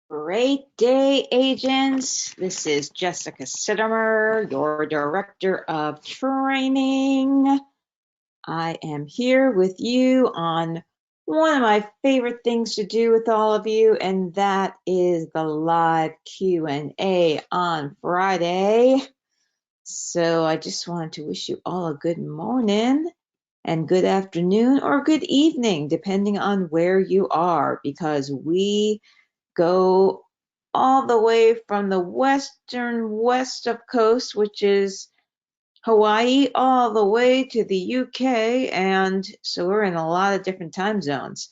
Great day, agents. This is Jessica Sitomer, your Director of Training. I am here with you on one of my favorite things to do with all of you, and that is the live Q&A on Friday. So I just wanted to wish you all a good morning and good afternoon or good evening, depending on where you are, because we go all the way from the western west of coast, which is Hawaii, all the way to the UK. And so we're in a lot of different time zones.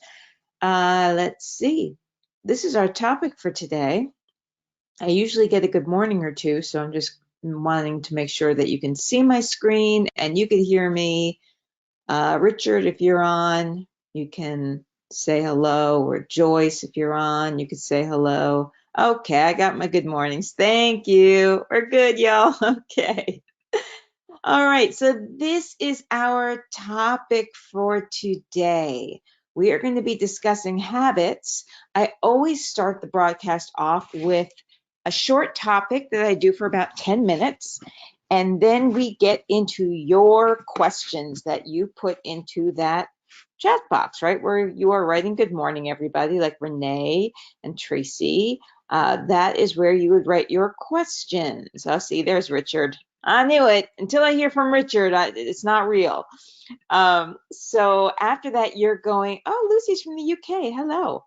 Let's see. This is our topic for today. I usually get a good morning or two, so I'm just wanting to make sure that you can see my screen and you can hear me. Richard, if you're on, you can say hello, or Joyce, if you're on, you could say hello. Okay, I got my good mornings. Thank you. We're good, y'all. Okay. All right, so this is our topic for today. We are going to be discussing habits. I always start the broadcast off with a short topic that I do for about 10 minutes. And then we get into your questions that you put into that chat box, right? Where you are writing good morning, everybody, like Renee and Tracy. That is where you would write your questions. Oh, see, there's Richard. I knew it. Until I hear from Richard, it's not real. So after that, you're going, oh, Lucy's from the UK. Hello.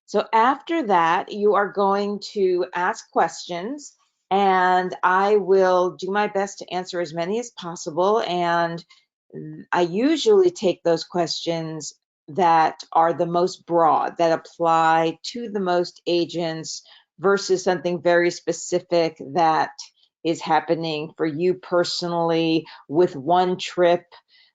So after that, you are going to ask questions, and I will do my best to answer as many as possible. And I usually take those questions that are the most broad, that apply to the most agents versus something very specific that is happening for you personally with one trip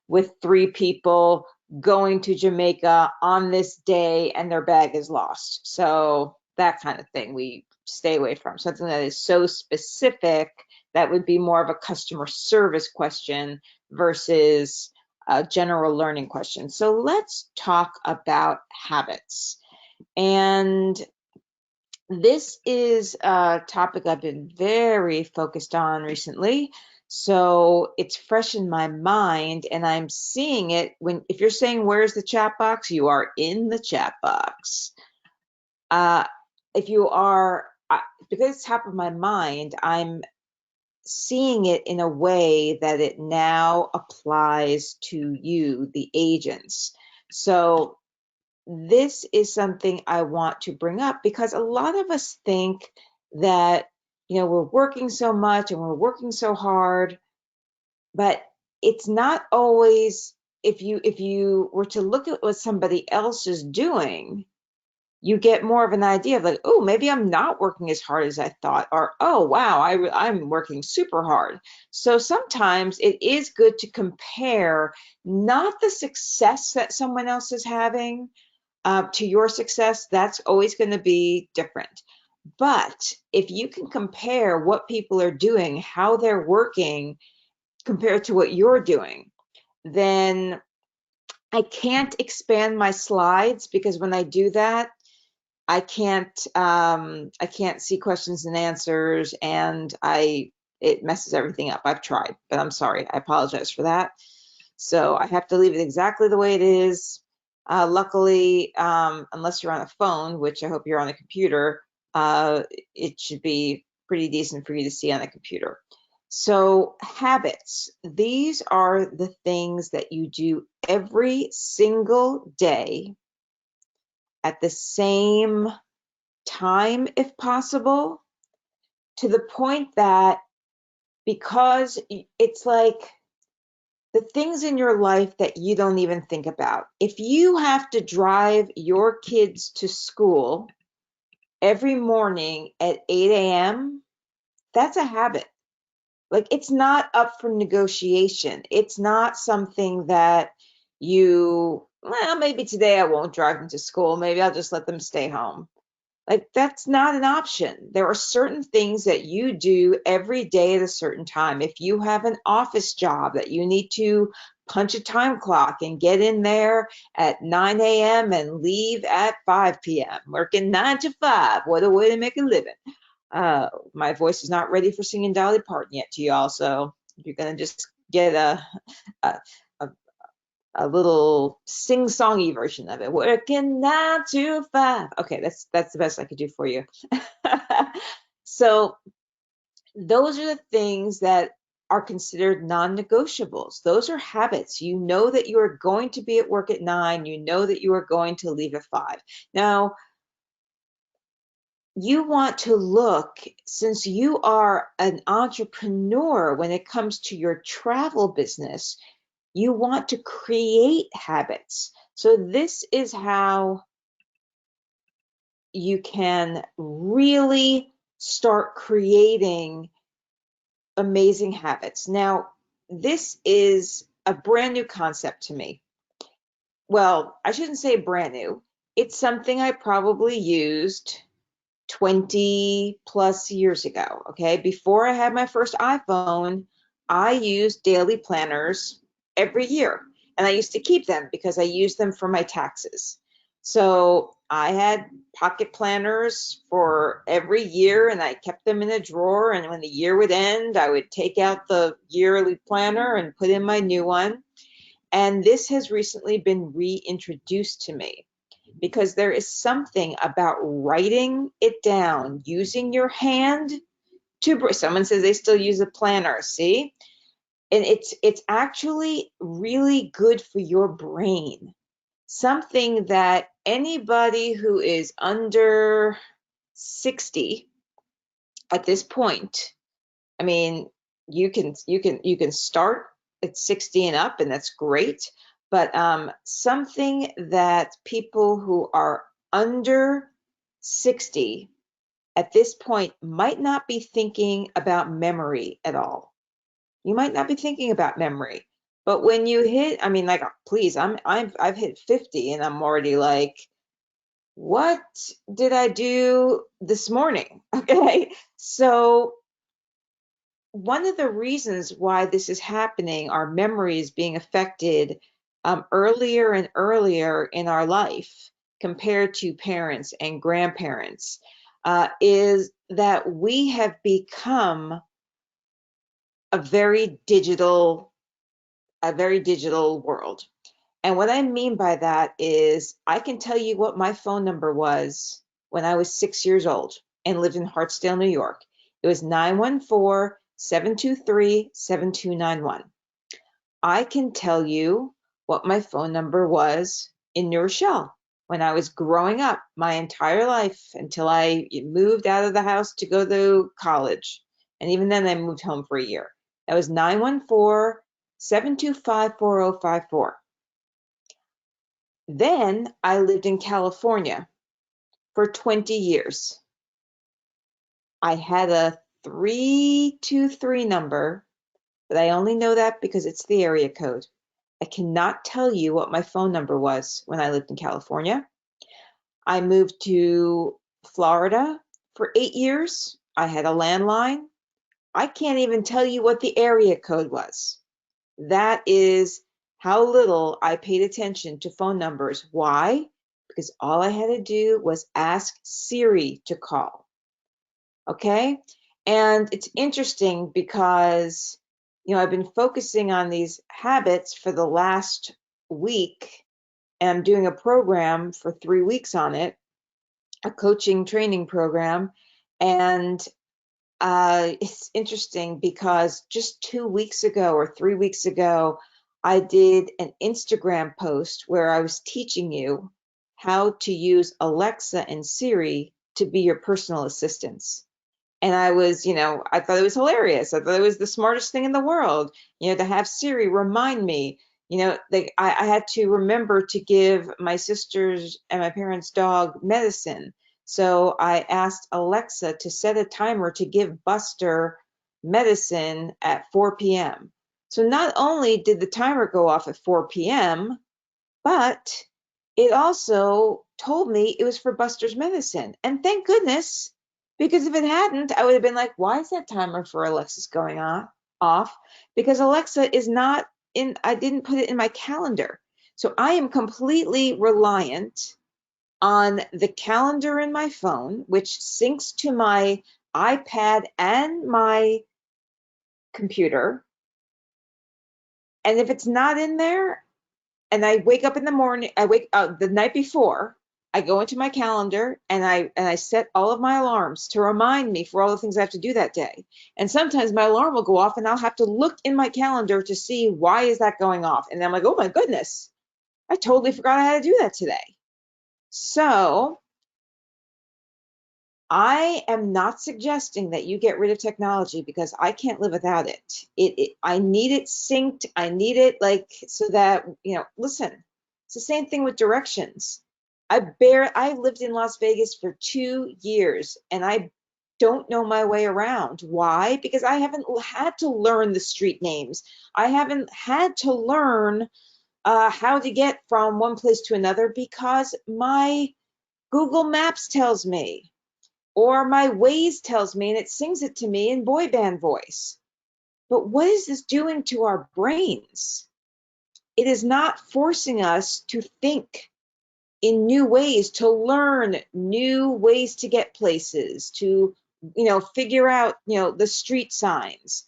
with 3 people going to Jamaica on this day and their bag is lost. So that kind of thing we stay away from. Something that is so specific that would be more of a customer service question versus a general learning question. So let's talk about habits. And this is a topic I've been very focused on recently. So it's fresh in my mind, and I'm seeing it if you're saying, where's the chat box? You are in the chat box. If you are, because it's top of my mind, I'm seeing it in a way that it now applies to you, the agents. So this is something I want to bring up because a lot of us think that, we're working so much and we're working so hard, but it's not always, if you were to look at what somebody else is doing, you get more of an idea of like, oh, maybe I'm not working as hard as I thought, or oh, wow, I'm working super hard. So sometimes it is good to compare not the success that someone else is having to your success. That's always going to be different. But if you can compare what people are doing, how they're working compared to what you're doing, then I can't expand my slides because when I do that, I can't see questions and answers, and it messes everything up. I've tried, but I'm sorry. I apologize for that. So I have to leave it exactly the way it is. Luckily, unless you're on a phone, which I hope you're on a computer, it should be pretty decent for you to see on a computer. So habits, these are the things that you do every single day at the same time, if possible, to the point that because it's like the things in your life that you don't even think about. If you have to drive your kids to school every morning at 8 a.m., that's a habit. Like, it's not up for negotiation. It's not something that maybe today I won't drive them to school. Maybe I'll just let them stay home. Like, that's not an option. There are certain things that you do every day at a certain time. If you have an office job that you need to punch a time clock and get in there at 9 a.m. and leave at 5 p.m. Working 9 to 5. What a way to make a living. My voice is not ready for singing Dolly Parton yet to y'all, so you're gonna just get a, a, a little sing-songy version of it. Working 9 to 5. Okay, that's the best I could do for you. So those are the things that are considered non-negotiables. Those are habits. You know that you are going to be at work at 9. You know that you are going to leave at 5. Now, you want to look, since you are an entrepreneur when it comes to your travel business, you want to create habits. So this is how you can really start creating amazing habits. Now, this is a brand new concept to me. Well, I shouldn't say brand new. It's something I probably used 20 plus years ago. Okay. Before I had my first iPhone, I used daily planners every year. And I used to keep them because I used them for my taxes. So I had pocket planners for every year and I kept them in a drawer. And when the year would end, I would take out the yearly planner and put in my new one. And this has recently been reintroduced to me because there is something about writing it down, using your hand to, someone says they still use a planner, see? And it's actually really good for your brain. Something that anybody who is under 60 at this point, I mean, you can start at 60 and up, and that's great. But something that people who are under 60 at this point might not be thinking about memory at all. You might not be thinking about memory. But when you hit, I mean, like, please, I've hit 50 and I'm already like, what did I do this morning? Okay. So one of the reasons why this is happening, our memories being affected earlier and earlier in our life compared to parents and grandparents, is that we have become a very digital, world. And what I mean by that is I can tell you what my phone number was when I was 6 years old and lived in Hartsdale, New York. It was 914-723-7291. I can tell you what my phone number was in New Rochelle when I was growing up my entire life until I moved out of the house to go to college. And even then I moved home for a year. That was 914-725-4054. Then I lived in California for 20 years. I had a 323 number, but I only know that because it's the area code. I cannot tell you what my phone number was when I lived in California. I moved to Florida for 8 years. I had a landline. I can't even tell you what the area code was. That is how little I paid attention to phone numbers. Why? Because all I had to do was ask Siri to call. Okay? And it's interesting because, I've been focusing on these habits for the last week, and I'm doing a program for 3 weeks on it, a coaching training program. And it's interesting because just 2 weeks ago or 3 weeks ago, I did an Instagram post where I was teaching you how to use Alexa and Siri to be your personal assistants. And I was, I thought it was hilarious. I thought it was the smartest thing in the world, to have Siri remind me, I had to remember to give my sister's and my parents' dog medicine. So I asked Alexa to set a timer to give Buster medicine at 4 p.m. So not only did the timer go off at 4 p.m., but it also told me it was for Buster's medicine. And thank goodness, because if it hadn't, I would have been like, why is that timer for Alexa's going on off? Because Alexa is not I didn't put it in my calendar. So I am completely reliant on the calendar in my phone, which syncs to my iPad and my computer. And if it's not in there, and I wake up in the morning, I wake up the night before, I go into my calendar and I set all of my alarms to remind me for all the things I have to do that day. And sometimes my alarm will go off and I'll have to look in my calendar to see why is that going off. And I'm like, oh my goodness, I totally forgot I had to do that today. So I am not suggesting that you get rid of technology because I can't live without it. I need it synced. I need it like so that, listen, it's the same thing with directions. I lived in Las Vegas for 2 years and I don't know my way around. Why? Because I haven't had to learn the street names. I haven't had to learn how to get from one place to another because my Google Maps tells me or my Waze tells me and it sings it to me in boy band voice. But what is this doing to our brains? It is not forcing us to think in new ways, to learn new ways to get places, to, figure out, the street signs.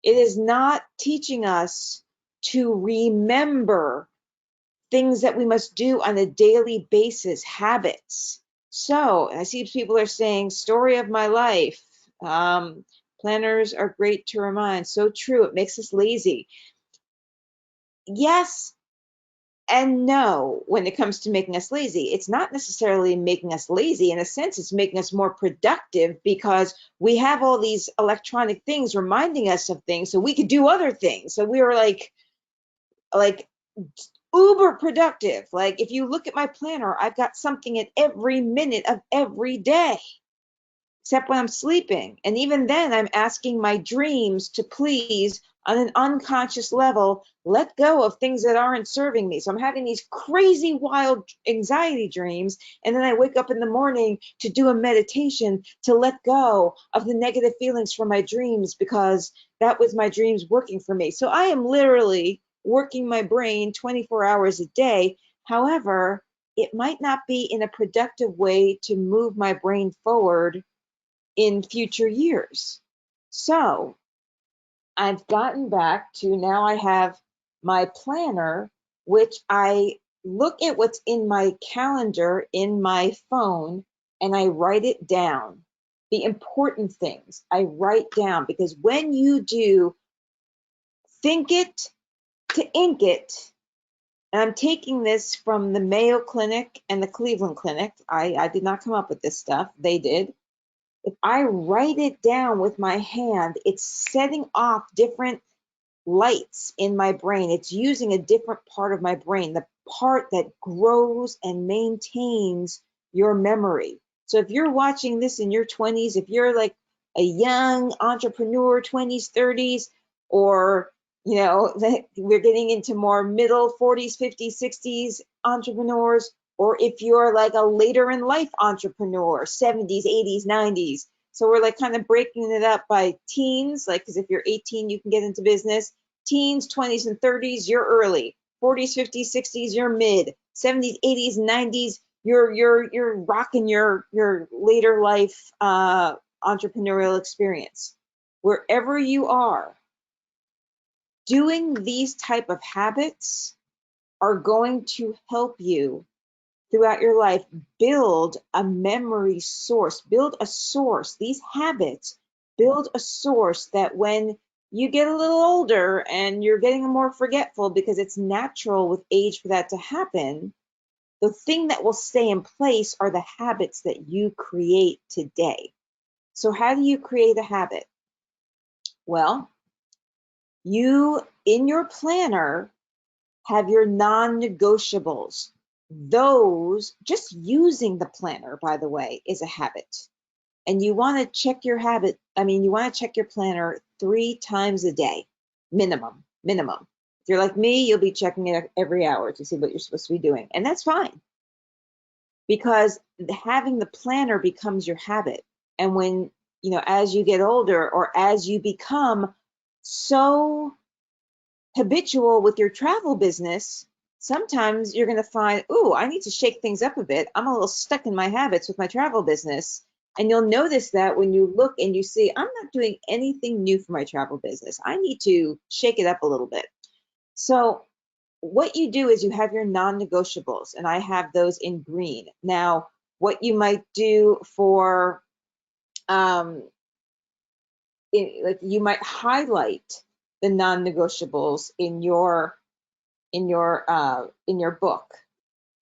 It is not teaching us to remember things that we must do on a daily basis, habits. So I see people are saying, story of my life. Planners are great to remind. So true. It makes us lazy. Yes and no when it comes to making us lazy. It's not necessarily making us lazy. In a sense, it's making us more productive because we have all these electronic things reminding us of things so we could do other things. So we were like uber productive. Like if you look at my planner, I've got something at every minute of every day, except when I'm sleeping. And even then, I'm asking my dreams to please, on an unconscious level, let go of things that aren't serving me. So I'm having these crazy, wild anxiety dreams. And then I wake up in the morning to do a meditation to let go of the negative feelings from my dreams because that was my dreams working for me. So I am literally working my brain 24 hours a day. However, it might not be in a productive way to move my brain forward in future years. So I've gotten back to now I have my planner, which I look at what's in my calendar in my phone and I write it down. The important things I write down because when you do think it to ink it, and I'm taking this from the Mayo Clinic and the Cleveland Clinic. I did not come up with this stuff, they did. If I write it down with my hand, it's setting off different lights in my brain. It's using a different part of my brain, the part that grows and maintains your memory. So if you're watching this in your 20s, if you're like a young entrepreneur, 20s, 30s, or we're getting into more middle 40s, 50s, 60s entrepreneurs, or if you're like a later in life entrepreneur, 70s, 80s, 90s. So we're like kind of breaking it up by teens, like, because if you're 18, you can get into business. Teens, 20s, and 30s, you're early. 40s, 50s, 60s, you're mid. 70s, 80s, 90s, you're rocking your later life entrepreneurial experience. Wherever you are, doing these type of habits are going to help you throughout your life build a memory source, build a source. These habits build a source that when you get a little older and you're getting more forgetful, because it's natural with age for that to happen, the thing that will stay in place are the habits that you create today. So how do you create a habit? Well, you in your planner have your non-negotiables. Those, just using the planner, by the way, is a habit. And you want to check your you want to check your planner 3 times a day, minimum. If you're like me, you'll be checking it every hour to see what you're supposed to be doing. And that's fine because having the planner becomes your habit. And when, as you get older or as you become so habitual with your travel business, sometimes you're going to find, ooh, I need to shake things up a bit. I'm a little stuck in my habits with my travel business. And you'll notice that when you look and you see, I'm not doing anything new for my travel business. I need to shake it up a little bit. So what you do is you have your non-negotiables, and I have those in green. Now, what you might do for, like you might highlight the non-negotiables in your book,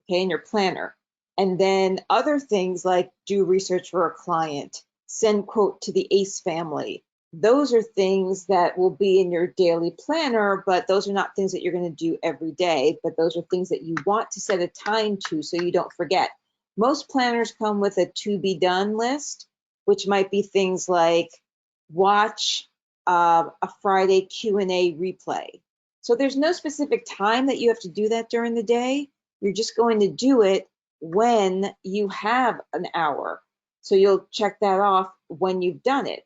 okay, in your planner. And then other things like do research for a client, send quote to the ACE family. Those are things that will be in your daily planner, but those are not things that you're going to do every day, but those are things that you want to set a time to so you don't forget. Most planners come with a to be done list, which might be things like watch a Friday Q&A replay. So there's no specific time that you have to do that during the day. You're just going to do it when you have an hour. So you'll check that off when you've done it.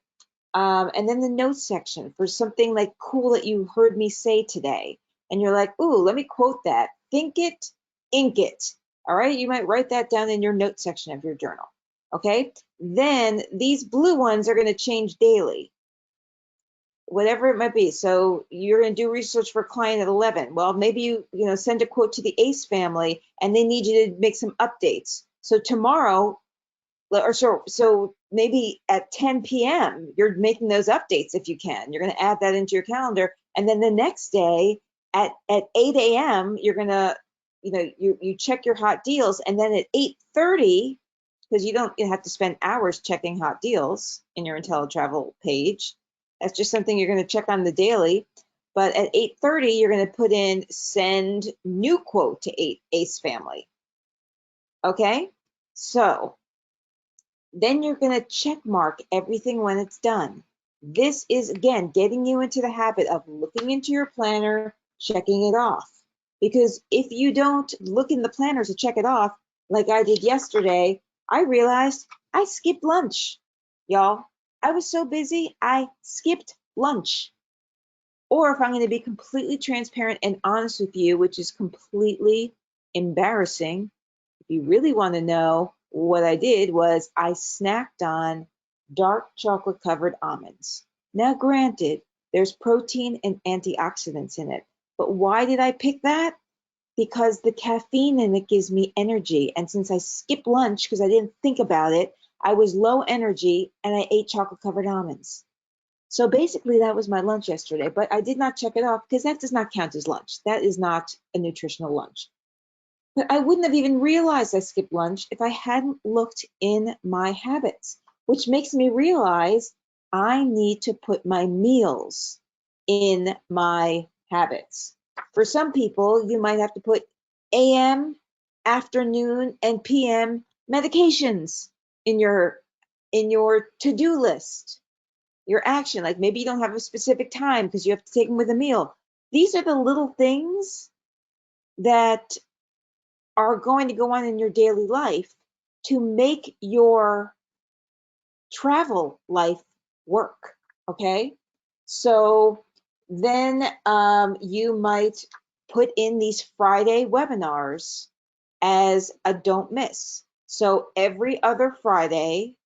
And then the notes section for something like cool that you heard me say today. And you're like, ooh, let me quote that. Think it, ink it. All right, you might write that down in your notes section of your journal. Okay, then these blue ones are going to change daily, whatever it might be. So you're going to do research for a client at 11. Well, maybe you send a quote to the ACE family and they need you to make some updates. So tomorrow, or so maybe at 10 p.m., you're making those updates if you can. You're going to add that into your calendar. And then the next day at 8 a.m., you're going to, you check your hot deals. And then at 8:30, because you don't have to spend hours checking hot deals in your Inteletravel page. That's just something you're going to check on the daily. But at 8:30, you're going to put in send new quote to ACE family. Okay, so then you're going to check mark everything when it's done. This is, again, getting you into the habit of looking into your planner, checking it off. Because if you don't look in the planner to check it off, like I did yesterday, I realized I skipped lunch, y'all. I was so busy, I skipped lunch. Or if I'm going to be completely transparent and honest with you, which is completely embarrassing, if you really want to know, what I did was I snacked on dark chocolate covered almonds. Now, granted, there's protein and antioxidants in it, but why did I pick that? Because the caffeine in it gives me energy. And since I skipped lunch because I didn't think about it, I was low energy and I ate chocolate covered almonds. So basically that was my lunch yesterday, but I did not check it off because that does not count as lunch. That is not a nutritional lunch. But I wouldn't have even realized I skipped lunch if I hadn't looked in my habits, which makes me realize I need to put my meals in my habits. For some people, you might have to put AM, afternoon, and PM medications in your to-do list, your action. Like maybe you don't have a specific time because you have to take them with a meal. These are the little things that are going to go on in your daily life to make your travel life work, okay? So then you might put in these Friday webinars as a don't miss. So every other Friday,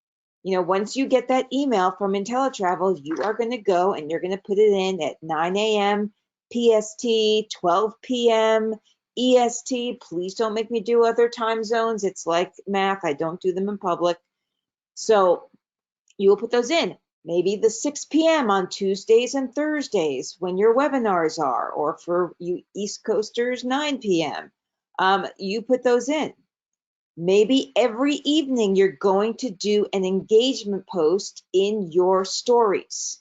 once you get that email from Inteletravel, you are going to go and you're going to put it in at 9 a.m. PST, 12 p.m. EST. Please don't make me do other time zones. It's like math. I don't do them in public. So you will put those in. Maybe the 6 p.m. on Tuesdays and Thursdays when your webinars are, or for you East Coasters, 9 p.m. You put those in. Maybe every evening you're going to do an engagement post in your stories.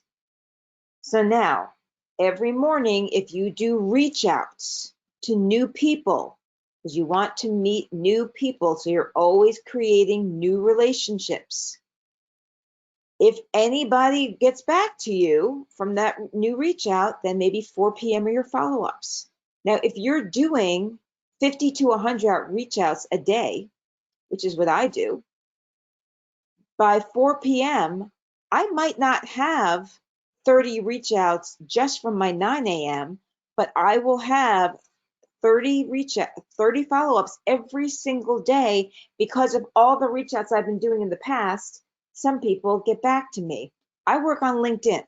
So now, every morning, if you do reach outs to new people, because you want to meet new people, so you're always creating new relationships. If anybody gets back to you from that new reach out, then maybe 4 p.m. are your follow-ups. Now, if you're doing 50 to 100 reach outs a day, which is what I do, by 4 p.m., I might not have 30 reach outs just from my 9 a.m., but I will have 30 follow-ups every single day because of all the reach outs I've been doing in the past. Some people get back to me. I work on LinkedIn,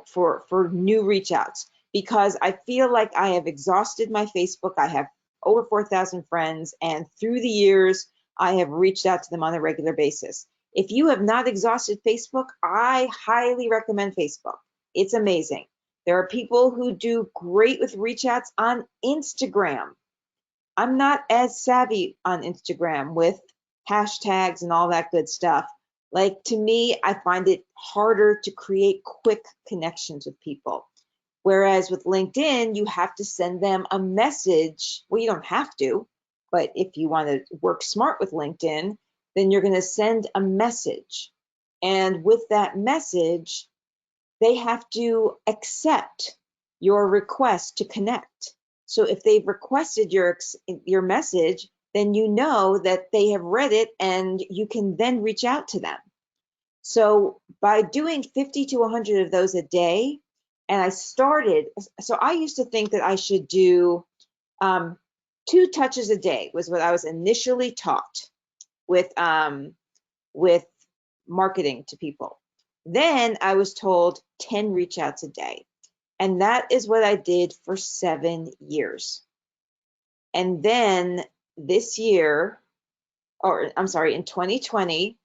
for new reach outs because I feel like I have exhausted my Facebook. I have over 4,000 friends, and through the years, I have reached out to them on a regular basis. If you have not exhausted Facebook, I highly recommend Facebook. It's amazing. There are people who do great with reach outs on Instagram. I'm not as savvy on Instagram with hashtags and all that good stuff. Like, to me, I find it harder to create quick connections with people. Whereas with LinkedIn, you have to send them a message. Well, you don't have to, but if you want to work smart with LinkedIn, then you're going to send a message. And with that message, they have to accept your request to connect. So if they've requested your message, then you know that they have read it and you can then reach out to them. So by doing 50 to 100 of those a day, and I used to think that I should do 2 touches a day was what I was initially taught with marketing to people. Then I was told 10 reach outs a day. And that is what I did for 7 years. And then this year, or I'm sorry, in 2020,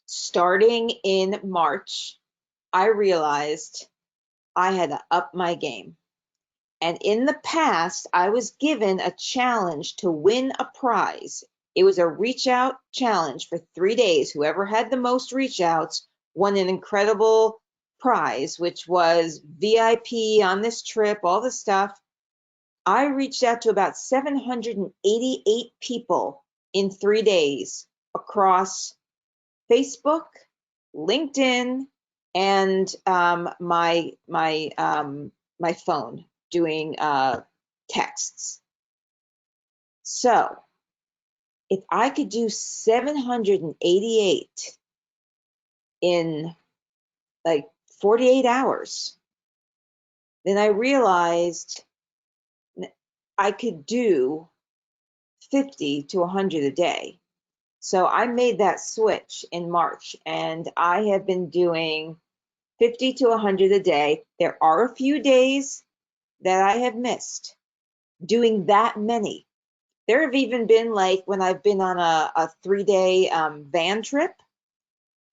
starting in March, I realized I had to up my game. And in the past, I was given a challenge to win a prize. It was a reach out challenge for 3 days. Whoever had the most reach outs won an incredible prize, which was VIP on this trip, all the stuff. I reached out to about 788 people in 3 days across Facebook, LinkedIn, and my phone doing texts. So if I could do 788 in like 48 hours, then I realized I could do 50 to 100 a day. So I made that switch in March, and I have been doing 50 to 100 a day. There are a few days that I have missed doing that many. There have even been, like, when I've been on a 3-day van trip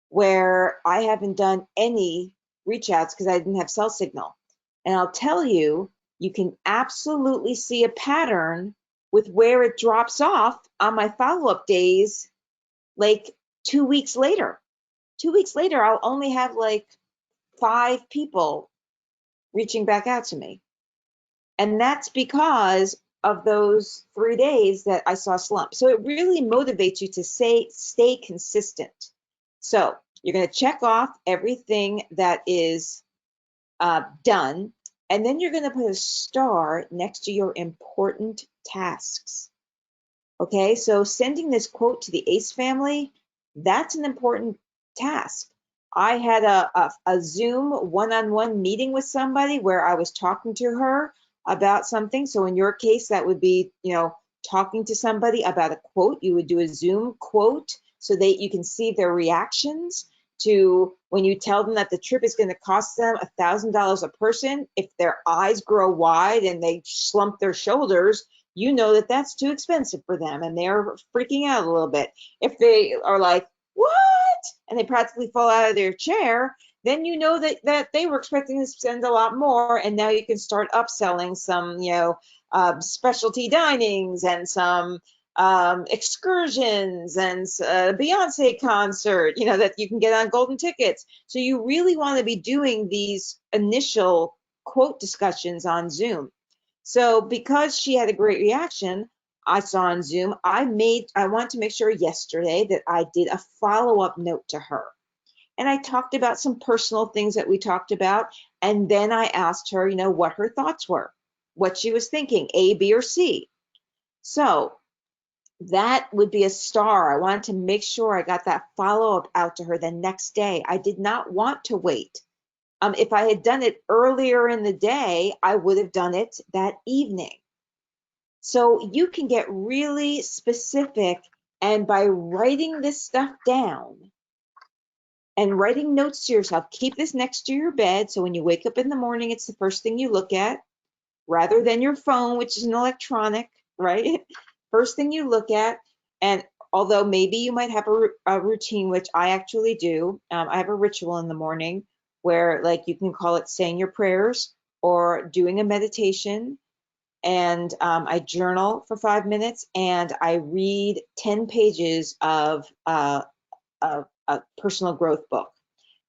where I haven't done any reach outs because I didn't have cell signal. And I'll tell you, you can absolutely see a pattern with where it drops off on my follow-up days, like 2 weeks later. 2 weeks later, I'll only have like 5 people reaching back out to me. And that's because of those 3 days that I saw slump. So it really motivates you to stay consistent. So you're going to check off everything that is done, and then you're going to put a star next to your important tasks. Okay, so sending this quote to the ACE family, that's an important task. I had a Zoom one-on-one meeting with somebody where I was talking to her about something. So in your case, that would be, talking to somebody about a quote. You would do a Zoom quote so that you can see their reactions to when you tell them that the trip is going to cost them $1,000 a person. If their eyes grow wide and they slump their shoulders, you know that that's too expensive for them and they're freaking out a little bit. If they are like, what? And they practically fall out of their chair, then you know that they were expecting to spend a lot more, and now you can start upselling some, specialty dinings and some excursions and a Beyonce concert, that you can get on golden tickets. So you really want to be doing these initial quote discussions on Zoom. So because she had a great reaction, I saw on Zoom, I want to make sure yesterday that I did a follow-up note to her. And I talked about some personal things that we talked about. And then I asked her, what her thoughts were, what she was thinking, A, B, or C. So that would be a star. I wanted to make sure I got that follow-up out to her the next day. I did not want to wait If I had done it earlier in the day, I would have done it that evening. So you can get really specific, and by writing this stuff down and writing notes to yourself, keep this next to your bed. So when you wake up in the morning, it's the first thing you look at rather than your phone, which is an electronic, right? First thing you look at. And although maybe you might have a routine, which I actually do, I have a ritual in the morning where, like, you can call it saying your prayers or doing a meditation. And I journal for 5 minutes and I read 10 pages of a personal growth book,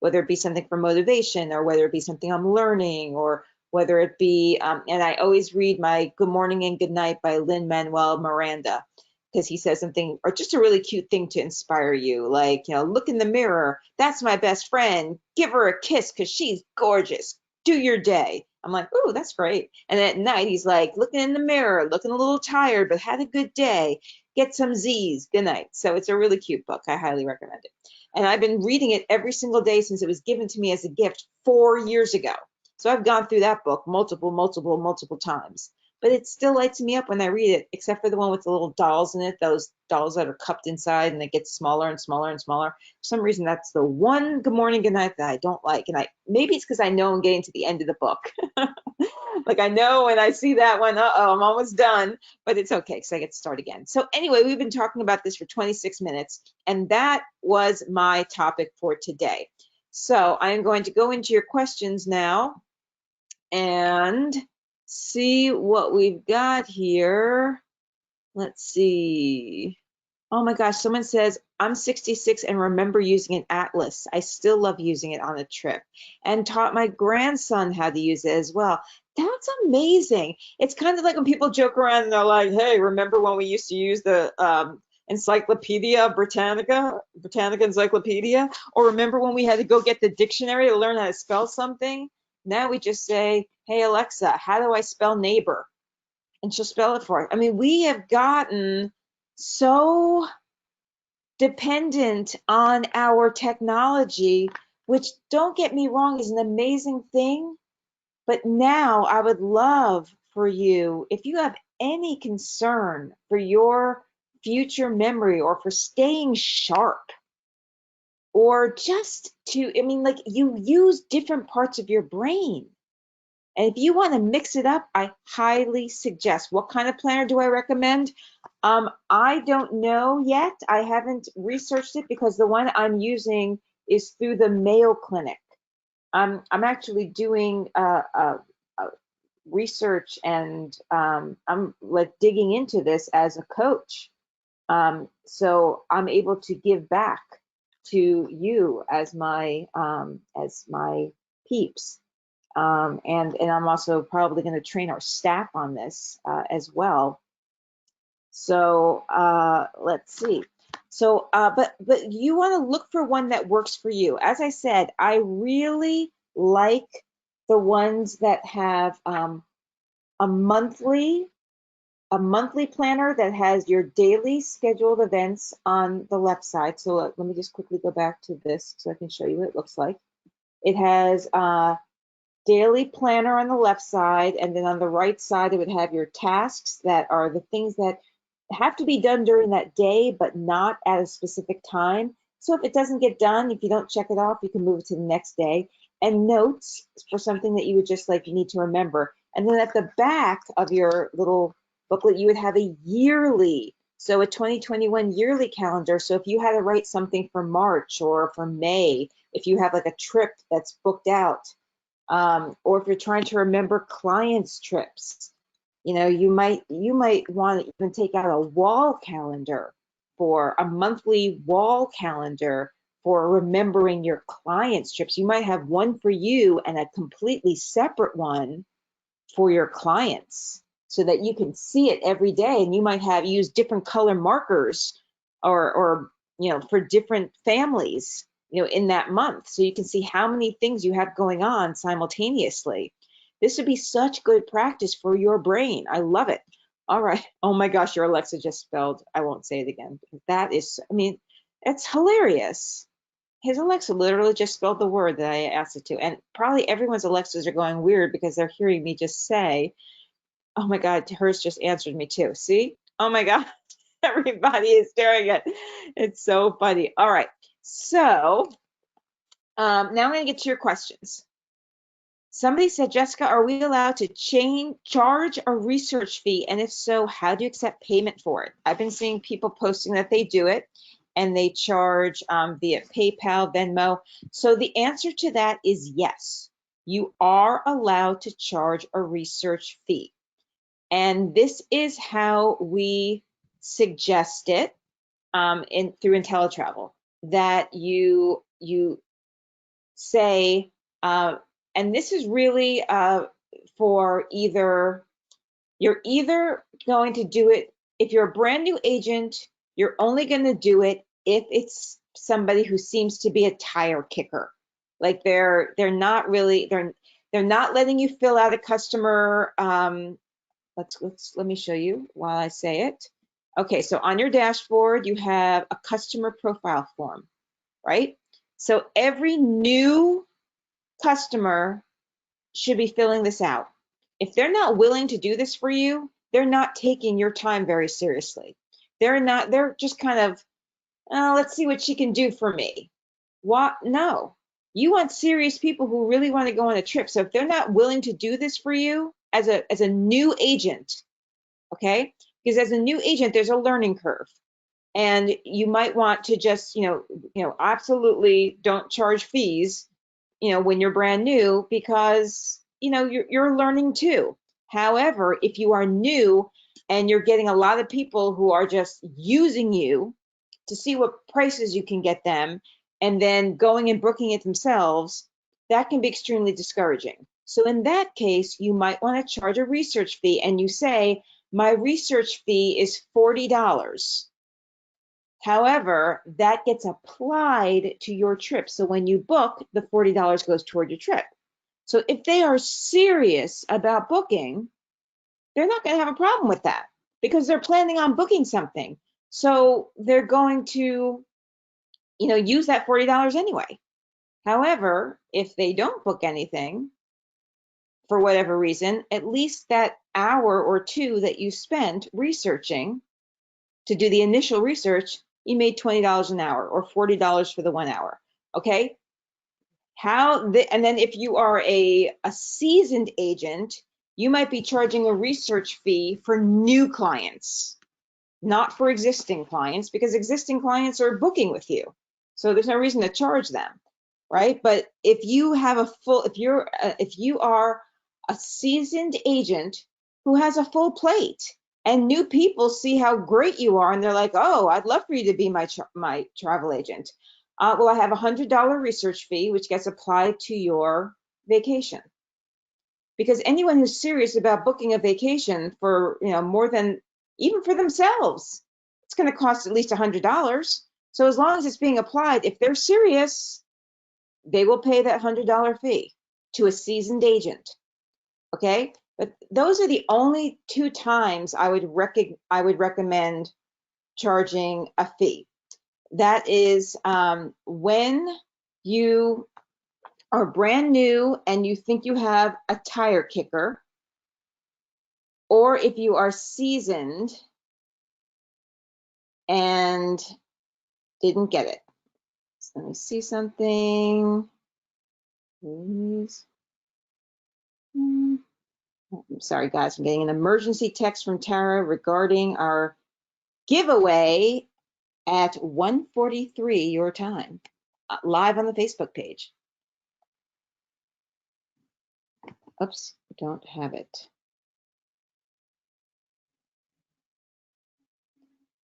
whether it be something for motivation or whether it be something I'm learning, or whether it be, and I always read my Good Morning and Good Night by Lin-Manuel Miranda, because he says something, or just a really cute thing to inspire you, like, look in the mirror, that's my best friend, give her a kiss because she's gorgeous, do your day. I'm like, ooh, that's great. And at night, he's like, looking in the mirror, looking a little tired, but had a good day, get some Z's, good night. So it's a really cute book. I highly recommend it. And I've been reading it every single day since it was given to me as a gift 4 years ago. So I've gone through that book multiple times. But it still lights me up when I read it, except for the one with the little dolls in it, those dolls that are cupped inside and it gets smaller and smaller and smaller. For some reason, that's the one Good Morning, Good Night that I don't like. And maybe it's because I know I'm getting to the end of the book. Like, I know when I see that one, I'm almost done, but it's okay because I get to start again. So anyway, we've been talking about this for 26 minutes, and that was my topic for today. So I'm going to go into your questions now and see what we've got here. Let's see. Oh my gosh, someone says, I'm 66 and remember using an atlas. I still love using it on a trip, and taught my grandson how to use it as well. That's amazing. It's kind of like when people joke around and they're like, hey, remember when we used to use the Encyclopedia Britannica Encyclopedia? Or remember when we had to go get the dictionary to learn how to spell something? Now we just say, hey, Alexa, how do I spell neighbor? And she'll spell it for us. I mean, we have gotten so dependent on our technology, which, don't get me wrong, is an amazing thing. But now I would love for you, if you have any concern for your future memory or for staying sharp, or just to, I mean, like, you use different parts of your brain. And if you want to mix it up, I highly suggest. What kind of planner do I recommend? I don't know yet. I haven't researched it because the one I'm using is through the Mayo Clinic. I'm actually doing research, and I'm like digging into this as a coach. So I'm able to give back to you as my peeps. And I'm also probably going to train our staff on this as well. So let's see. So, but you want to look for one that works for you. As I said, I really like the ones that have a monthly planner that has your daily scheduled events on the left side. So let me just quickly go back to this so I can show you what it looks like. It has daily planner on the left side, and then on the right side it would have your tasks that are the things that have to be done during that day but not at a specific time. So if it doesn't get done, if you don't check it off, you can move it to the next day. And notes for something that you would just like, you need to remember. And then at the back of your little booklet you would have a yearly, so a 2021 yearly calendar. So if you had to write something for March or for May, if you have like a trip that's booked out, or if you're trying to remember clients' trips, you might want to even take out a wall calendar, for a monthly wall calendar for remembering your clients' trips. You might have one for you and a completely separate one for your clients, so that you can see it every day. And you might have use different color markers, or for different families, in that month, so you can see how many things you have going on simultaneously. This would be such good practice for your brain. I love it. All right. Oh my gosh, your Alexa just spelled, I won't say it again, because that is, I mean, it's hilarious. his Alexa literally just spelled the word that I asked it to. And probably everyone's Alexas are going weird because they're hearing me just say, oh my God, hers just answered me too. See? Oh my God, everybody is doing it. It's so funny. All right. So now I'm going to get to your questions. Somebody said, Jessica, are we allowed to charge a research fee? And if so, how do you accept payment for it? I've been seeing people posting that they do it and they charge via PayPal, Venmo. So the answer to that is yes. You are allowed to charge a research fee. And this is how we suggest it through Inteletravel, that you say, and this is really for you're either going to do it, if you're a brand new agent, you're only going to do it if it's somebody who seems to be a tire kicker. Like they're not really, they're not letting you fill out a customer, let me show you while I say it. Okay, so on your dashboard, you have a customer profile form, right? So every new customer should be filling this out. If they're not willing to do this for you, they're not taking your time very seriously. They're just kind of, oh, let's see what she can do for me. What? No. You want serious people who really want to go on a trip. So if they're not willing to do this for you as a new agent, okay? Because as a new agent, there's a learning curve. And you might want to just, absolutely don't charge fees, when you're brand new, because, you're learning too. However, if you are new and you're getting a lot of people who are just using you to see what prices you can get them and then going and booking it themselves, that can be extremely discouraging. So in that case, you might want to charge a research fee, and you say, my research fee is $40. However, that gets applied to your trip. So when you book, the $40 goes toward your trip. So if they are serious about booking, they're not going to have a problem with that because they're planning on booking something. So they're going to, use that $40 anyway. However, if they don't book anything for whatever reason, at least that hour or two that you spent researching to do the initial research, you made $20 an hour or $40 for the 1 hour. Okay. And then if you are a seasoned agent, you might be charging a research fee for new clients, not for existing clients, because existing clients are booking with you. So there's no reason to charge them, right? But if you are a seasoned agent who has a full plate and new people see how great you are and they're like, oh, I'd love for you to be my travel agent. Well, I have a $100 research fee, which gets applied to your vacation. Because anyone who's serious about booking a vacation for, more than, even for themselves, it's going to cost at least $100. So as long as it's being applied, if they're serious, they will pay that $100 fee to a seasoned agent. Okay, but those are the only two times I would recommend charging a fee. That is when you are brand new and you think you have a tire kicker, or if you are seasoned and didn't get it. So let me see something. Please. I'm sorry, guys. I'm getting an emergency text from Tara regarding our giveaway at 1:43 your time, live on the Facebook page. Oops, don't have it.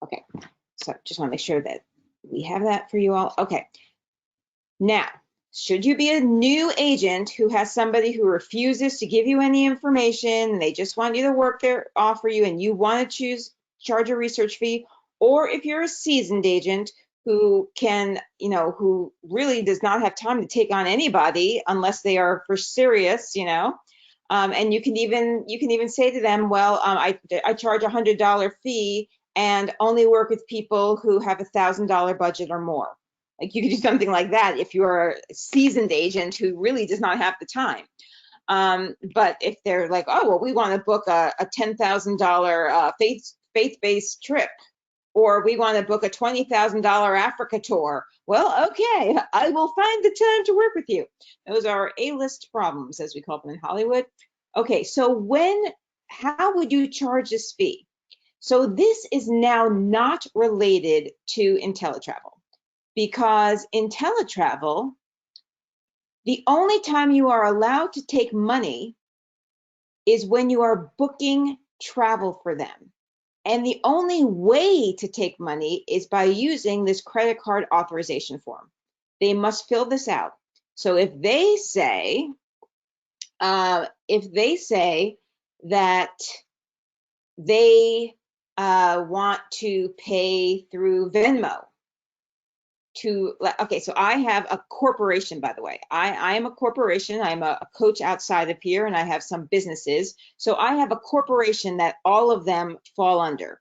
Okay, so just want to make sure that we have that for you all. Okay, now, should you be a new agent who has somebody who refuses to give you any information and they just want you to work there, offer you, and you want to charge a research fee, or if you're a seasoned agent who can, who really does not have time to take on anybody unless they are for serious, and you can even say to them, well, I charge $100 fee and only work with people who have $1,000 budget or more. Like you could do something like that if you're a seasoned agent who really does not have the time. But if they're like, oh, well, we want to book a $10,000 faith-based trip, or we want to book a $20,000 Africa tour. Well, okay, I will find the time to work with you. Those are A-list problems, as we call them in Hollywood. Okay, so how would you charge this fee? So this is now not related to Inteletravel, because Inteletravel, the only time you are allowed to take money is when you are booking travel for them. And the only way to take money is by using this credit card authorization form. They must fill this out. So if they say that they want to pay through Venmo, okay, so I have a corporation, by the way. I am a corporation. I'm a coach outside of here, and I have some businesses. So I have a corporation that all of them fall under.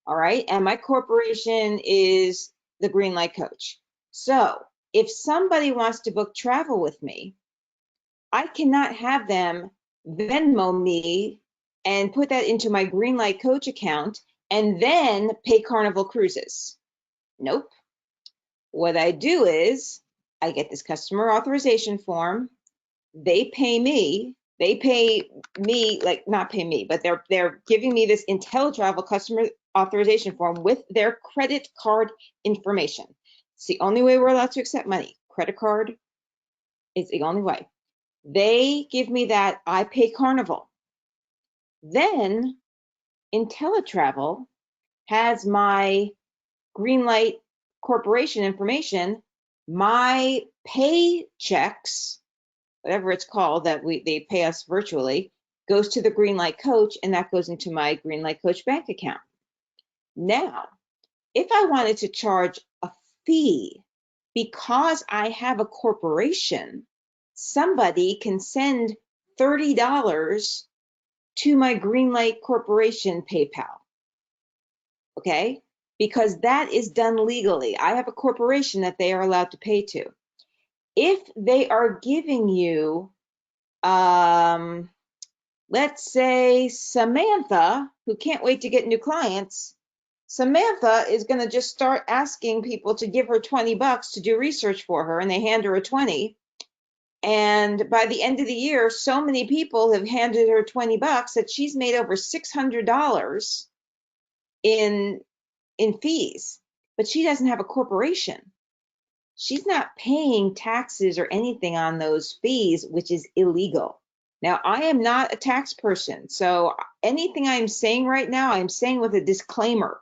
All right, and my corporation is the Greenlight Coach. So if somebody wants to book travel with me, I cannot have them Venmo me and put that into my Greenlight Coach account and then pay Carnival Cruises. Nope. What I do is I get this customer authorization form. They pay me, like not pay me, but they're giving me this Inteletravel customer authorization form with their credit card information. It's the only way we're allowed to accept money. Credit card is the only way. They give me that, I pay Carnival. Then Inteletravel has my Greenlight Corporation information, my paychecks, whatever it's called, that they pay us virtually, goes to the Greenlight Coach, and that goes into my Greenlight Coach bank account. Now, if I wanted to charge a fee because I have a corporation, somebody can send $30 to my Greenlight Corporation PayPal, okay? Because that is done legally. I have a corporation that they are allowed to pay to. If they are giving you, let's say Samantha, who can't wait to get new clients, Samantha is going to just start asking people to give her $20 to do research for her, and they hand her a 20. And by the end of the year, so many people have handed her $20 that she's made over $600 in fees, but she doesn't have a corporation. She's not paying taxes or anything on those fees, which is illegal. Now, I am not a tax person, so anything I'm saying right now, I'm saying with a disclaimer,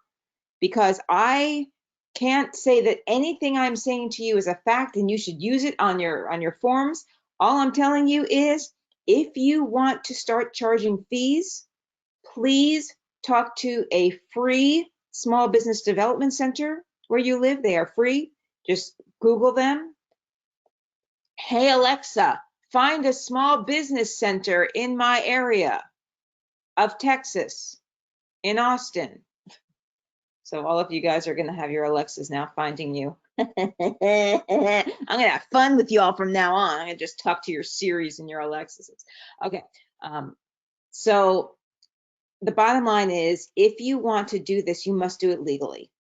because I can't say that anything I'm saying to you is a fact and you should use it on your forms. All I'm telling you is, if you want to start charging fees, please talk to a free small business development center where you live. They are free. Just Google them. Hey, Alexa, find a small business center in my area of Texas, in Austin. So all of you guys are going to have your Alexas now finding you. I'm going to have fun with y'all from now on. I'm going to just talk to your Siris and your Alexas. Okay. So the bottom line is, if you want to do this, you must do it legally.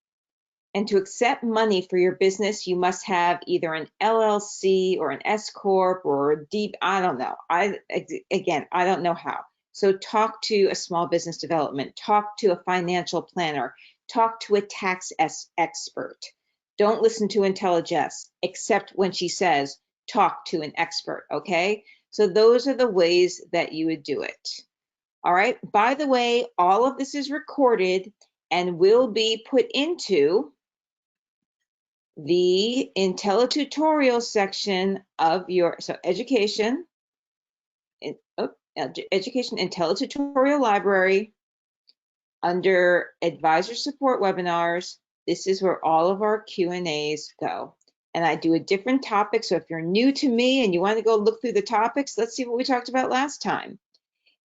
And to accept money for your business, you must have either an LLC or an S Corp or a deep, I don't know. I don't know how. So talk to a small business development, talk to a financial planner, talk to a tax expert. Don't listen to IntelliJess, except when she says, talk to an expert, okay? So those are the ways that you would do it. All right, by the way, all of this is recorded and will be put into the IntelliTutorial section of your, so education, education IntelliTutorial library, under advisor support webinars. This is where all of our Q&As go. And I do a different topic. So if you're new to me and you want to go look through the topics, let's see what we talked about last time.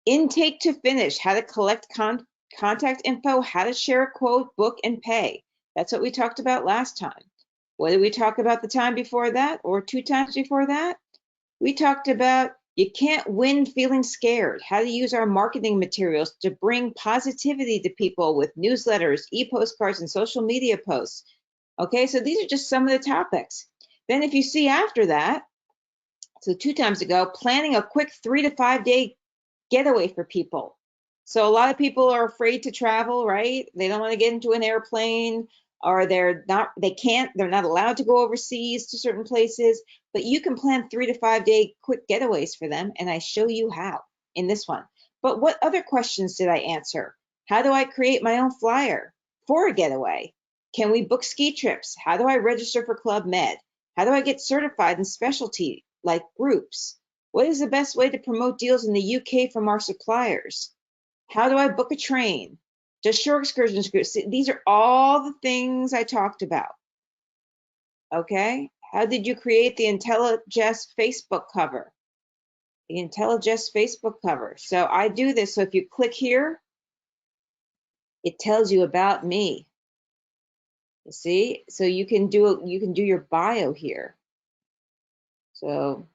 Intake to finish, how to collect contact info, how to share a quote, book, and pay. That's what we talked about last time. What did we talk about the time before that, or 2 times before that? We talked about you can't win feeling scared, how to use our marketing materials to bring positivity to people with newsletters, e-postcards, and social media posts. Okay, so these are just some of the topics. Then if you see after that, so 2 times ago, planning a quick 3 to 5 day getaway for people. So a lot of people are afraid to travel, right? They don't want to get into an airplane, or they're not allowed to go overseas to certain places, but you can plan 3 to 5 day quick getaways for them, and I show you how in this one. But what other questions did I answer? How do I create my own flyer for a getaway? Can we book ski trips? How do I register for Club Med? How do I get certified in specialty like groups? What is the best way to promote deals in the UK from our suppliers? How do I book a train? Does Shore Excursions Group? See, these are all the things I talked about. Okay. How did you create the IntelliJess Facebook cover? The IntelliJess Facebook cover. So I do this. So if you click here, it tells you about me. You see? So you can do your bio here. So,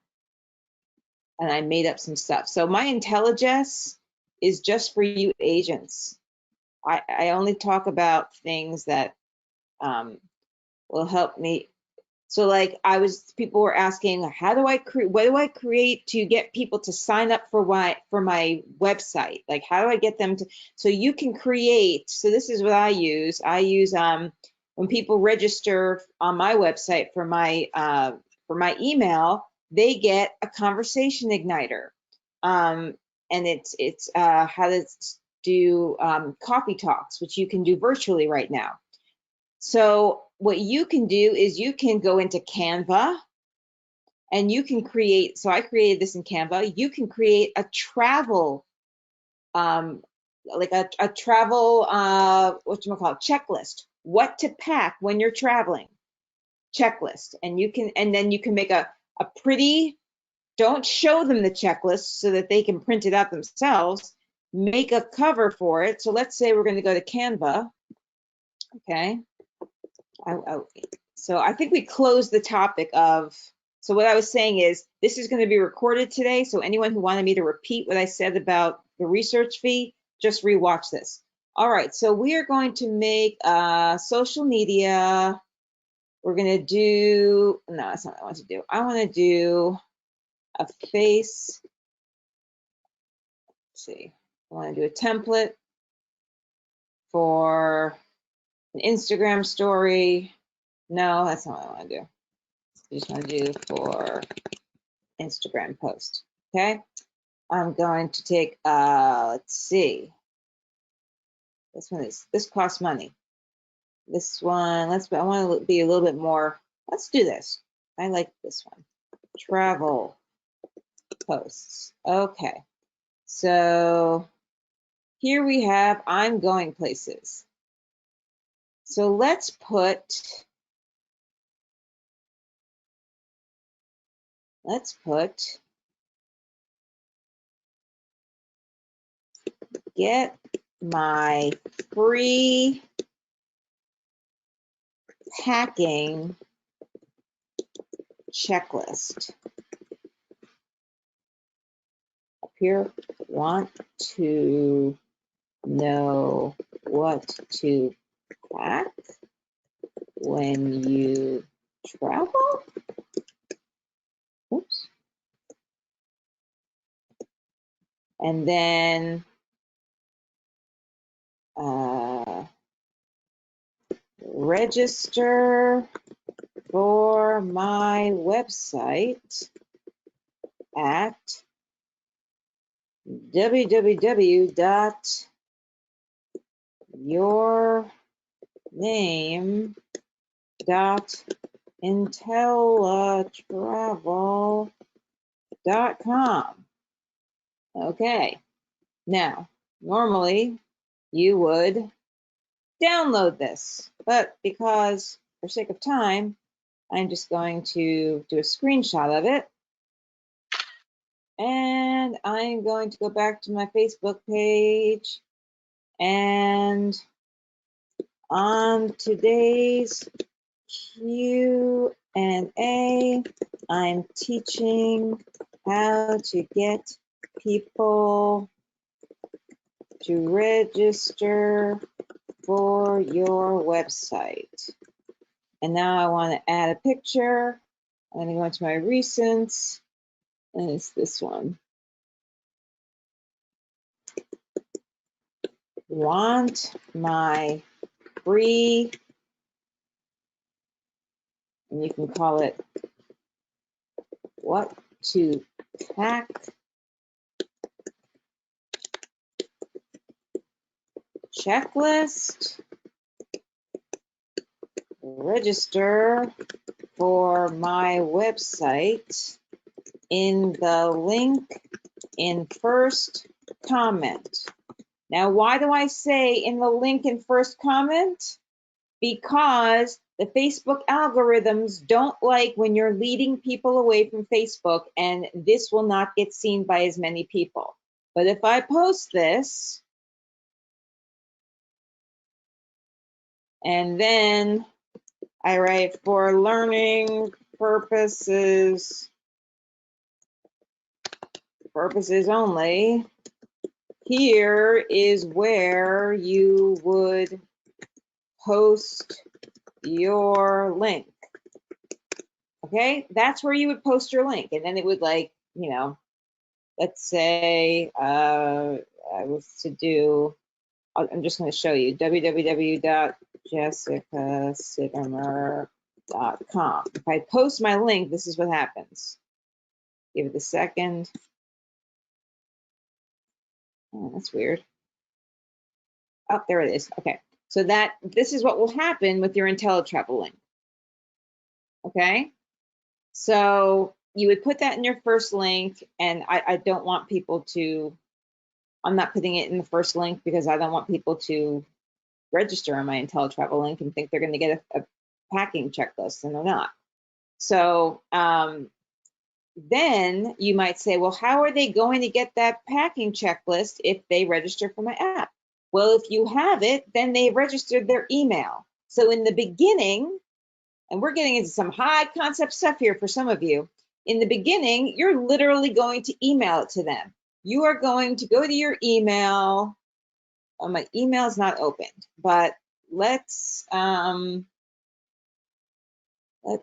and I made up some stuff. So my IntelliJess is just for you agents. I only talk about things that will help me. So like people were asking, how do I create, what do I create to get people to sign up for my website? Like, how do I get them to, so you can create, so this is what I use. I use, when people register on my website for my email, they get a conversation igniter. And it's how to do coffee talks, which you can do virtually right now. So what you can do is you can go into Canva and you can create, so I created this in Canva, you can create a travel, like a travel, checklist, what to pack when you're traveling, checklist. And then you can make a pretty, don't show them the checklist so that they can print it out themselves, make a cover for it. So let's say we're going to go to Canva, okay? So I think we closed the topic of, so what I was saying is this is going to be recorded today. So anyone who wanted me to repeat what I said about the research fee, just rewatch this. All right, so we are going to make social media. We're going to do, no, that's not what I want to do. I want to do a face, let's see, I want to do a template for an Instagram story. No, that's not what I want to do. I just want to do for Instagram post. Okay. I'm going to take, let's see. This costs money. This one, I want to be a little bit more, let's do this. I like this one. Travel posts. Okay. So here we have, I'm going places. So let's put get my free packing checklist. Up here, want to know what to pack when you travel? Oops. And then register for my website at www.yourname.inteletravel.com. Okay, now normally you would download this, but because for sake of time, I'm just going to do a screenshot of it. And I'm going to go back to my Facebook page, and on today's Q&A. I'm teaching how to get people to register for your website. And now I want to add a picture. I'm going to go into my recents, and it's this one. Want my free, and you can call it what to pack checklist, register for my website in the link in first comment. Now, why do I say in the link in first comment? Because the Facebook algorithms don't like when you're leading people away from Facebook, and this will not get seen by as many people. But if I post this, and then I write for learning purposes only, here is where you would post your link. Okay, that's where you would post your link. And then it would, like, you know, let's say I was to do, I'm just going to show you www.jessicasitomer.com. If I post my link, this is what happens. Give it a second. Oh, that's weird. Oh, there it is. Okay, so this is what will happen with your Inteletravel link. Okay, so you would put that in your first link, and I don't want people to, I'm not putting it in the first link because I don't want people to register on my Inteletravel link and think they're going to get a packing checklist, and they're not. So then you might say, well, how are they going to get that packing checklist if they register for my app? Well, if you have it, then they registered their email. So in the beginning, and we're getting into some high concept stuff here for some of you, in the beginning, you're literally going to email it to them. You are going to go to your email. Oh, my email is not opened, but let's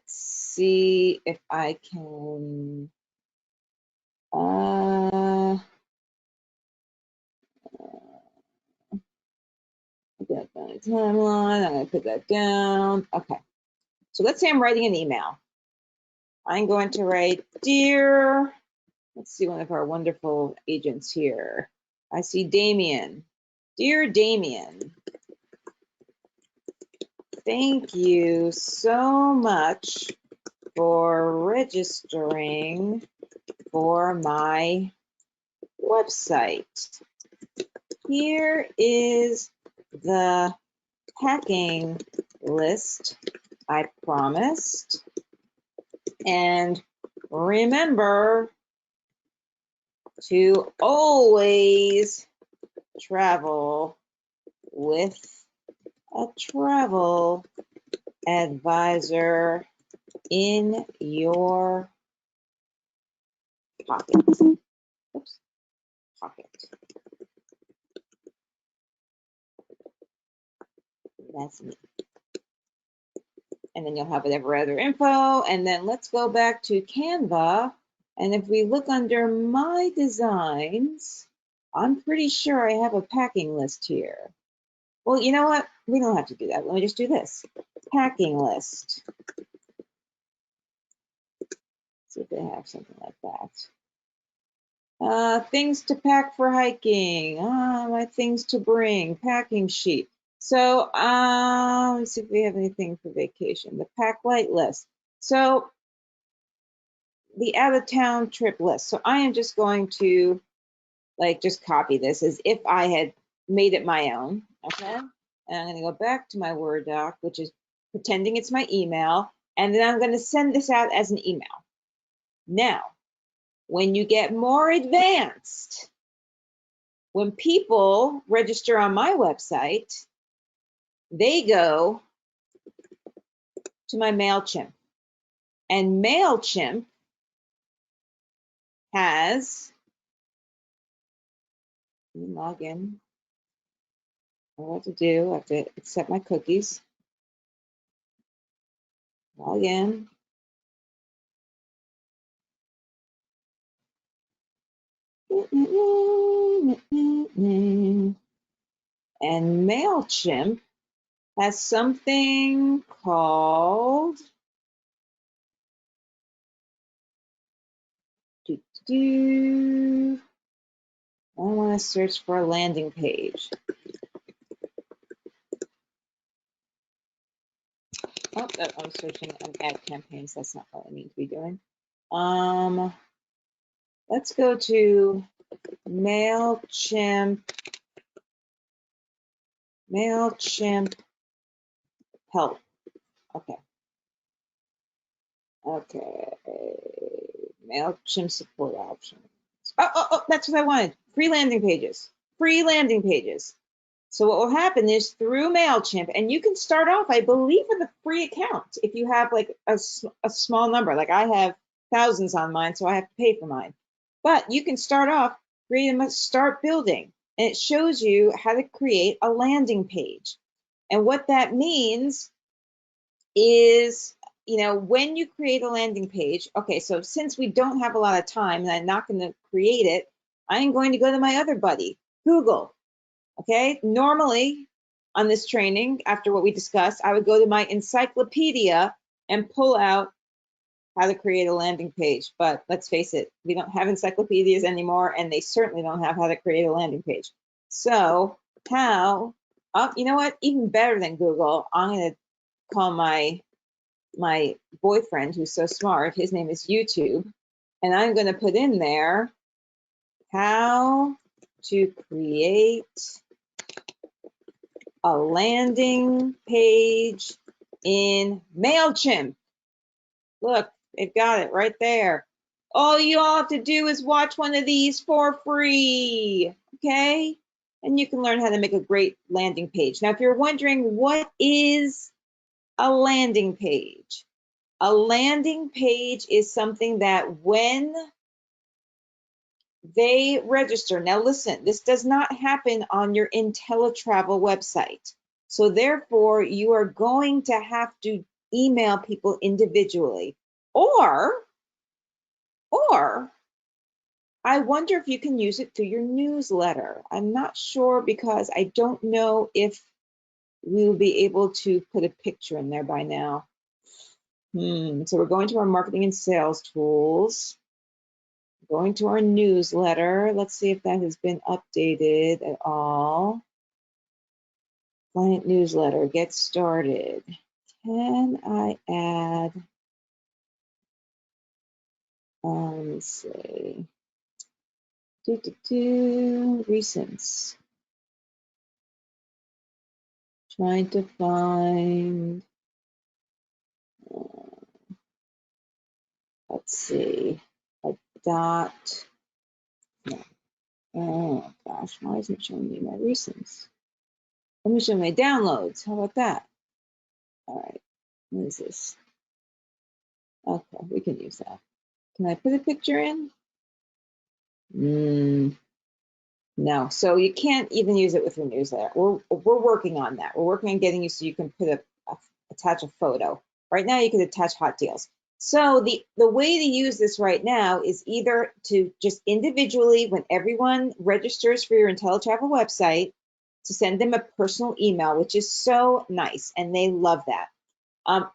see if I can put that down in timeline. I'm going to put that down. Okay. So let's say I'm writing an email. I'm going to write, dear, let's see one of our wonderful agents here. I see Damien. Dear Damien, thank you so much for registering for my website. Here is the packing list I promised. And remember to always travel with a travel advisor in your pocket. Oops, pocket. That's me. And then you'll have whatever other info. And then let's go back to Canva. And if we look under my designs, I'm pretty sure I have a packing list here. Well, you know what? We don't have to do that. Let me just do this. Packing list. See if they have something like that. Things to pack for hiking. My things to bring. Packing sheet. So let's see if we have anything for vacation. The pack light list. So the out of town trip list. So I am just going to just copy this as if I had made it my own. Okay. And I'm going to go back to my Word doc, which is pretending it's my email. And then I'm going to send this out as an email. Now, when you get more advanced, when people register on my website, they go to my MailChimp. And MailChimp has, let me log in. What to do, I have to accept my cookies. Log in. And MailChimp has something called I want to search for a landing page. Oh, I'm searching on ad campaigns. That's not what I need to be doing. Let's go to MailChimp help. Okay. MailChimp support options. Oh, that's what I wanted. Free landing pages. Free landing pages. So what will happen is through MailChimp, and you can start off, I believe, with a free account if you have like a small number. Like I have thousands on mine, so I have to pay for mine. But you can start off, start building, and it shows you how to create a landing page. And what that means is, when you create a landing page, okay, so since we don't have a lot of time and I'm not going to create it, I'm going to go to my other buddy, Google. Okay, normally on this training, after what we discussed, I would go to my encyclopedia and pull out how to create a landing page. But let's face it, we don't have encyclopedias anymore, and they certainly don't have how to create a landing page. So you know what, even better than Google, I'm going to call my boyfriend, who's so smart. His name is YouTube, and I'm going to put in there how to create a landing page in MailChimp. Look, they've got it right there. All you all have to do is watch one of these for free, okay? And you can learn how to make a great landing page. Now, if you're wondering, what is a landing page? A landing page is something that when they register, now listen, this does not happen on your Inteletravel website. So therefore, you are going to have to email people individually. Or I wonder if you can use it through your newsletter. I'm not sure because I don't know if we will be able to put a picture in there by now. So we're going to our marketing and sales tools. Going to our newsletter. Let's see if that has been updated at all. Client newsletter, get started. Can I add, let's see, recents. Trying to find, let's see, a dot. No. Oh gosh, why isn't it showing me my recents? Let me show my downloads. How about that? All right, what is this? Okay, we can use that. Can I put a picture in? No, so you can't even use it with your newsletter. We're working on that. We're working on getting you so you can attach a photo. Right now, you can attach hot deals. So the way to use this right now is either to just individually, when everyone registers for your Inteletravel website, to send them a personal email, which is so nice, and they love that.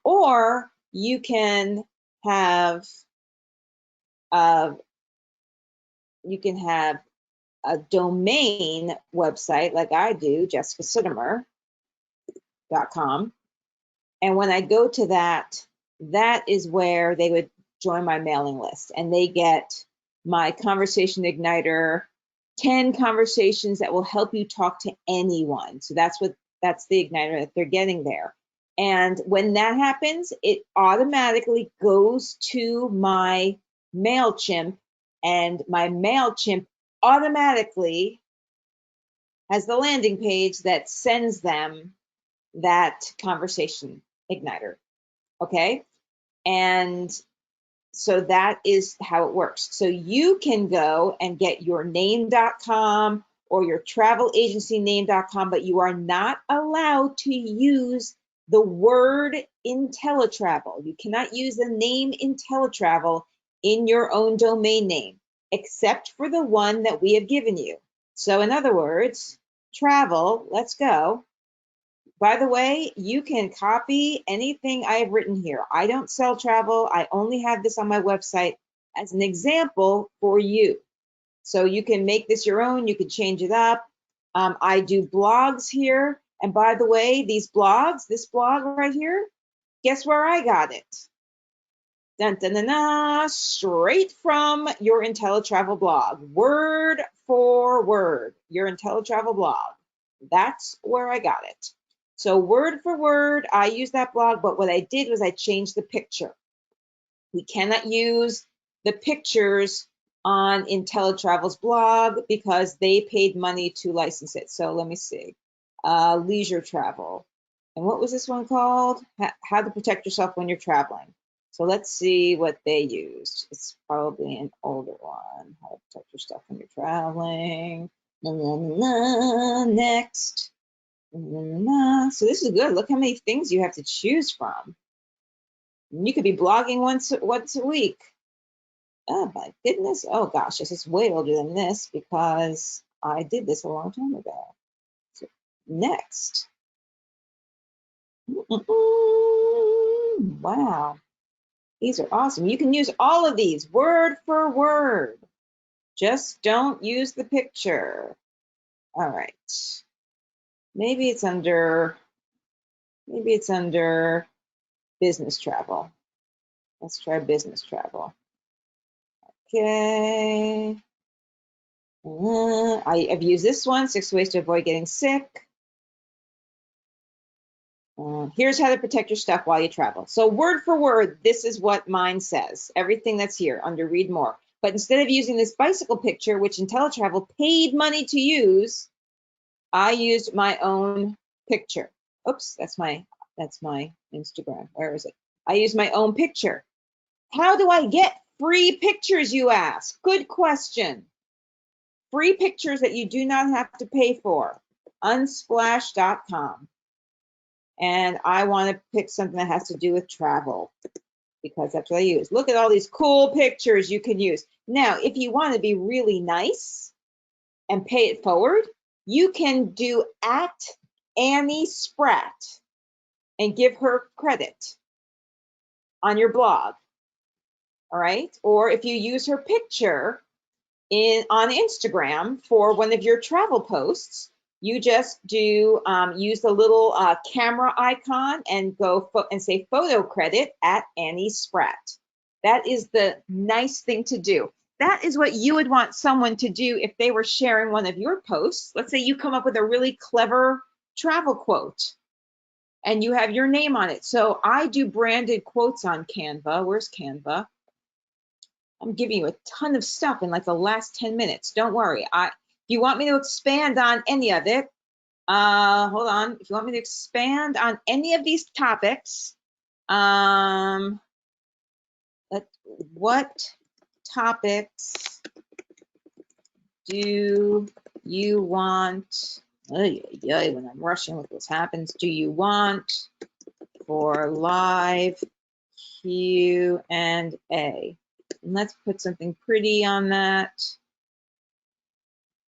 Or you can have a domain website like I do, jessicasitomer.com. And when I go to that, that is where they would join my mailing list, and they get my Conversation Igniter, 10 conversations that will help you talk to anyone. So that's the Igniter that they're getting there. And when that happens, it automatically goes to my MailChimp, and my MailChimp automatically has the landing page that sends them that Conversation Igniter. okay? And so that is how it works. So you can go and get your name.com or your travel agency name.com, but you are not allowed to use the word Inteletravel. You cannot use the name Inteletravel in your own domain name, except for the one that we have given you. So in other words, travel, let's go. By the way, you can copy anything I have written here. I don't sell travel. I only have this on my website as an example for you. So you can make this your own. You can change it up. I do blogs here. And by the way, these blogs, this blog right here, guess where I got it? Dun, dun, dun, dun, straight from your Inteletravel blog, word for word, your Inteletravel blog. That's where I got it. So word for word, I use that blog, but what I did was I changed the picture. We cannot use the pictures on Inteletravel's blog because they paid money to license it. So let me see, leisure travel. And what was this one called? How to protect yourself when you're traveling. So let's see what they used. It's probably an older one. How to protect yourself when you're traveling. Next. So this is good. Look how many things you have to choose from. You could be blogging once a week. Oh my goodness. Oh gosh, this is way older than this because I did this a long time ago. So next. Wow. These are awesome. You can use all of these word for word. Just don't use the picture. All right. Maybe it's under business travel. Let's try business travel. Okay. I've used this one, 6 ways to avoid getting sick. Here's how to protect your stuff while you travel. So word for word, this is what mine says. Everything that's here under read more. But instead of using this bicycle picture, which Inteletravel paid money to use, I used my own picture. Oops, that's my Instagram. Where is it? I used my own picture. How do I get free pictures, you ask? Good question. Free pictures that you do not have to pay for. Unsplash.com. And I want to pick something that has to do with travel because that's what I use. Look at all these cool pictures you can use. Now, if you want to be really nice and pay it forward, you can do @Annie Spratt and give her credit on your blog. All right. Or if you use her picture on Instagram for one of your travel posts, you just do use the little camera icon and go and say photo credit @Annie Spratt. That is the nice thing to do. That is what you would want someone to do if they were sharing one of your posts. Let's say you come up with a really clever travel quote and you have your name on it. So I do branded quotes on Canva. Where's Canva? I'm giving you a ton of stuff in like the last 10 minutes. Don't worry. If you want me to expand on any of it, hold on. If you want me to expand on any of these topics, what topics do you want? When I'm rushing with what happens, do you want for live Q&A? And let's put something pretty on that.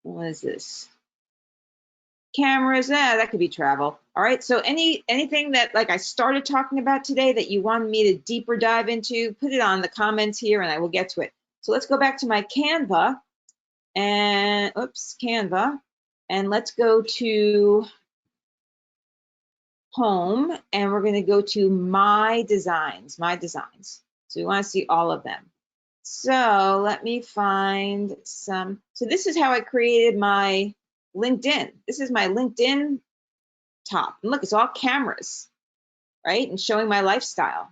What is this? Cameras, that could be travel. All right, so anything that like I started talking about today that you wanted me to deeper dive into, put it on the comments here and I will get to it. So let's go back to my Canva and Canva, and let's go to home and we're going to go to my designs. So we want to see all of them. So let me find some. So this is how I created my LinkedIn. This is my LinkedIn top. And look, it's all cameras, right? And showing my lifestyle.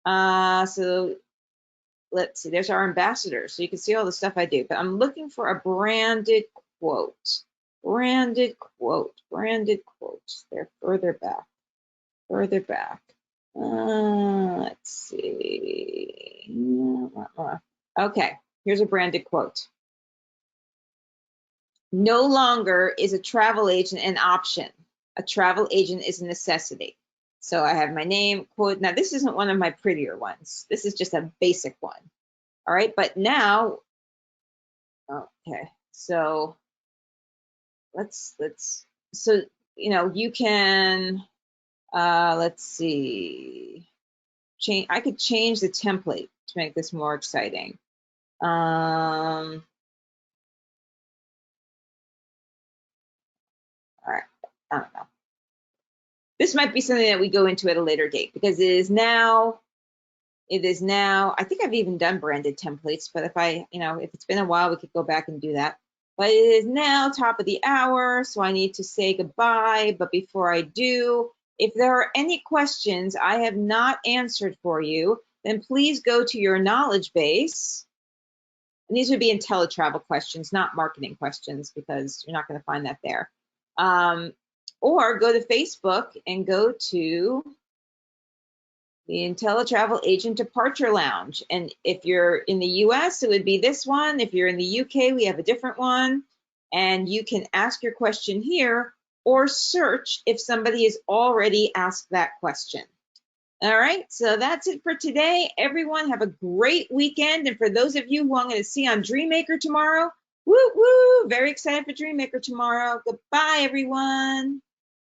So let's see, there's our ambassador. So you can see all the stuff I do, but I'm looking for a branded quote. Branded quote. They're further back. Let's see. Okay, here's a branded quote. No longer is a travel agent an option. A travel agent is a necessity. So I have my name, quote. Now, this isn't one of my prettier ones. This is just a basic one. All right, but now, okay, so so, you know, you can, let's see, I could change the template to make this more exciting. All right, I don't know. This might be something that we go into at a later date because it is now, I think I've even done branded templates, but if it's been a while, we could go back and do that. But it is now top of the hour, so I need to say goodbye. But before I do, if there are any questions I have not answered for you, then please go to your knowledge base. And these would be Inteletravel questions, not marketing questions, because you're not going to find that there. Or go to Facebook and go to the Inteletravel Agent Departure Lounge. And if you're in the US, it would be this one. If you're in the UK, we have a different one. And you can ask your question here or search if somebody has already asked that question. All right, so that's it for today. Everyone have a great weekend. And for those of you who I'm going to see on Dreammaker tomorrow, woo, woo, very excited for Dreammaker tomorrow. Goodbye, everyone.